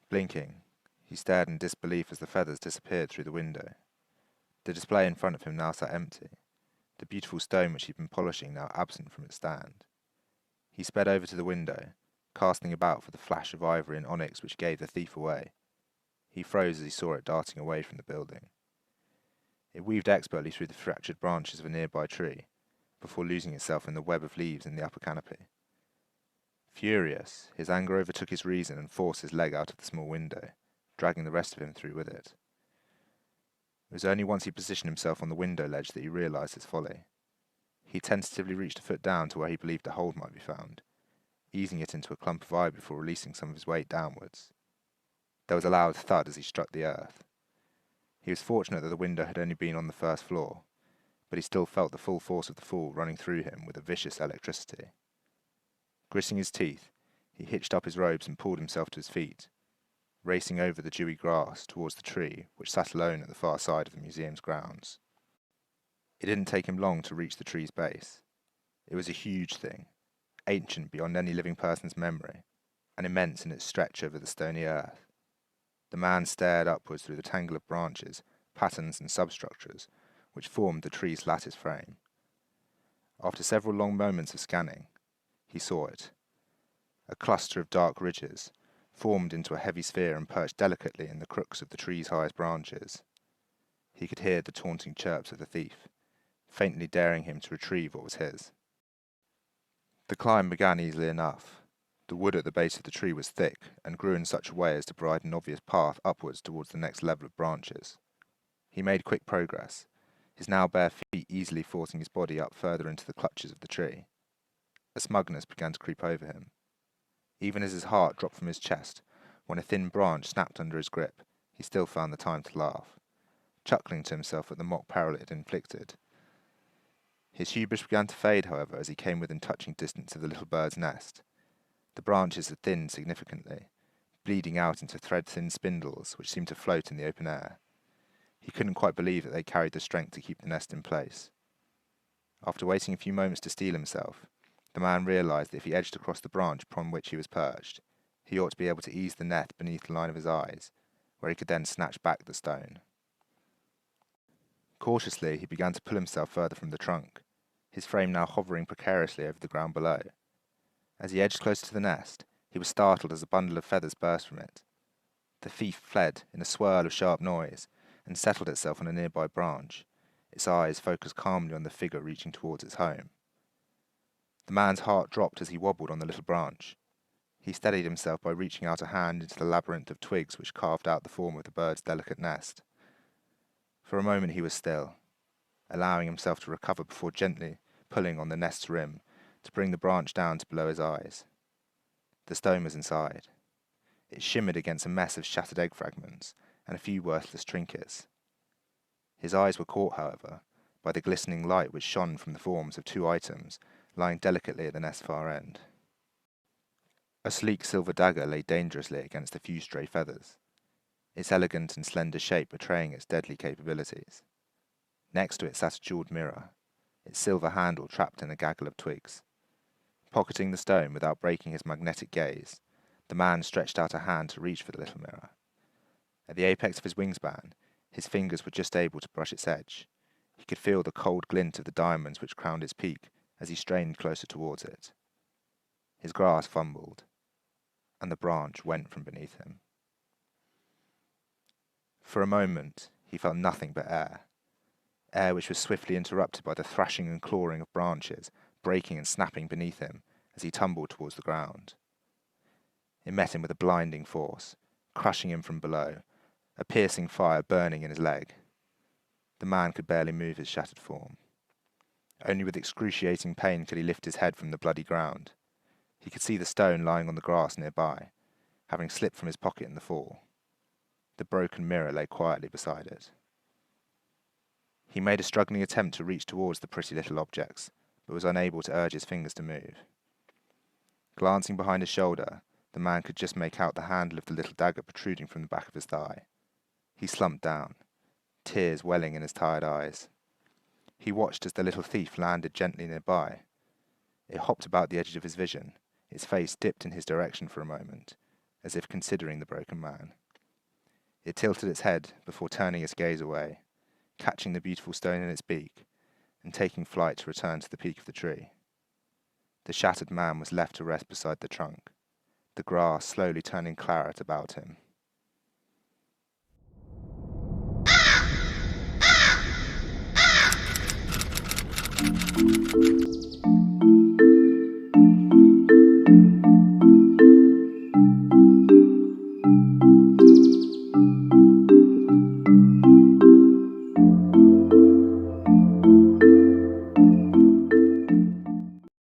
Blinking, he stared in disbelief as the feathers disappeared through the window. The display in front of him now sat empty, the beautiful stone which he'd been polishing now absent from its stand. He sped over to the window, casting about for the flash of ivory and onyx which gave the thief away. He froze as he saw it darting away from the building. It weaved expertly through the fractured branches of a nearby tree, before losing itself in the web of leaves in the upper canopy. Furious, his anger overtook his reason and forced his leg out of the small window, dragging the rest of him through with it. It was only once he positioned himself on the window ledge that he realized his folly. He tentatively reached a foot down to where he believed a hold might be found, easing it into a clump of ivy before releasing some of his weight downwards. There was a loud thud as he struck the earth. He was fortunate that the window had only been on the first floor, but he still felt the full force of the fall running through him with a vicious electricity. Gritting his teeth, he hitched up his robes and pulled himself to his feet, racing over the dewy grass towards the tree which sat alone at the far side of the museum's grounds. It didn't take him long to reach the tree's base. It was a huge thing, ancient beyond any living person's memory, and immense in its stretch over the stony earth. The man stared upwards through the tangle of branches, patterns, and substructures which formed the tree's lattice frame. After several long moments of scanning, he saw it. A cluster of dark ridges, formed into a heavy sphere and perched delicately in the crooks of the tree's highest branches. He could hear the taunting chirps of the thief, faintly daring him to retrieve what was his. The climb began easily enough. The wood at the base of the tree was thick and grew in such a way as to provide an obvious path upwards towards the next level of branches. He made quick progress, his now bare feet easily forcing his body up further into the clutches of the tree. A smugness began to creep over him. Even as his heart dropped from his chest, when a thin branch snapped under his grip, he still found the time to laugh, chuckling to himself at the mock peril it had inflicted. His hubris began to fade, however, as he came within touching distance of the little bird's nest. The branches had thinned significantly, bleeding out into thread-thin spindles which seemed to float in the open air. He couldn't quite believe that they carried the strength to keep the nest in place. After waiting a few moments to steel himself, the man realized that if he edged across the branch upon which he was perched, he ought to be able to ease the net beneath the line of his eyes, where he could then snatch back the stone. Cautiously, he began to pull himself further from the trunk, his frame now hovering precariously over the ground below. As he edged closer to the nest, he was startled as a bundle of feathers burst from it. The thief fled in a swirl of sharp noise and settled itself on a nearby branch, its eyes focused calmly on the figure reaching towards its home. The man's heart dropped as he wobbled on the little branch. He steadied himself by reaching out a hand into the labyrinth of twigs which carved out the form of the bird's delicate nest. For a moment he was still, allowing himself to recover before gently pulling on the nest's rim to bring the branch down to below his eyes. The stone was inside. It shimmered against a mess of shattered egg fragments and a few worthless trinkets. His eyes were caught, however, by the glistening light which shone from the forms of two items lying delicately at the nest's far end. A sleek silver dagger lay dangerously against a few stray feathers, its elegant and slender shape betraying its deadly capabilities. Next to it sat a jewelled mirror, its silver handle trapped in a gaggle of twigs. Pocketing the stone without breaking his magnetic gaze, the man stretched out a hand to reach for the little mirror. At the apex of his wingspan, his fingers were just able to brush its edge. He could feel the cold glint of the diamonds which crowned its peak as he strained closer towards it. His grasp fumbled, and the branch went from beneath him. For a moment, he felt nothing but air which was swiftly interrupted by the thrashing and clawing of branches, breaking and snapping beneath him as he tumbled towards the ground. It met him with a blinding force, crushing him from below, a piercing fire burning in his leg. The man could barely move his shattered form. Only with excruciating pain could he lift his head from the bloody ground. He could see the stone lying on the grass nearby, having slipped from his pocket in the fall. The broken mirror lay quietly beside it. He made a struggling attempt to reach towards the pretty little objects, but was unable to urge his fingers to move. Glancing behind his shoulder, the man could just make out the handle of the little dagger protruding from the back of his thigh. He slumped down, tears welling in his tired eyes. He watched as the little thief landed gently nearby. It hopped about the edge of his vision, its face dipped in his direction for a moment, as if considering the broken man. It tilted its head before turning its gaze away, catching the beautiful stone in its beak, and taking flight to return to the peak of the tree. The shattered man was left to rest beside the trunk, the grass slowly turning claret about him.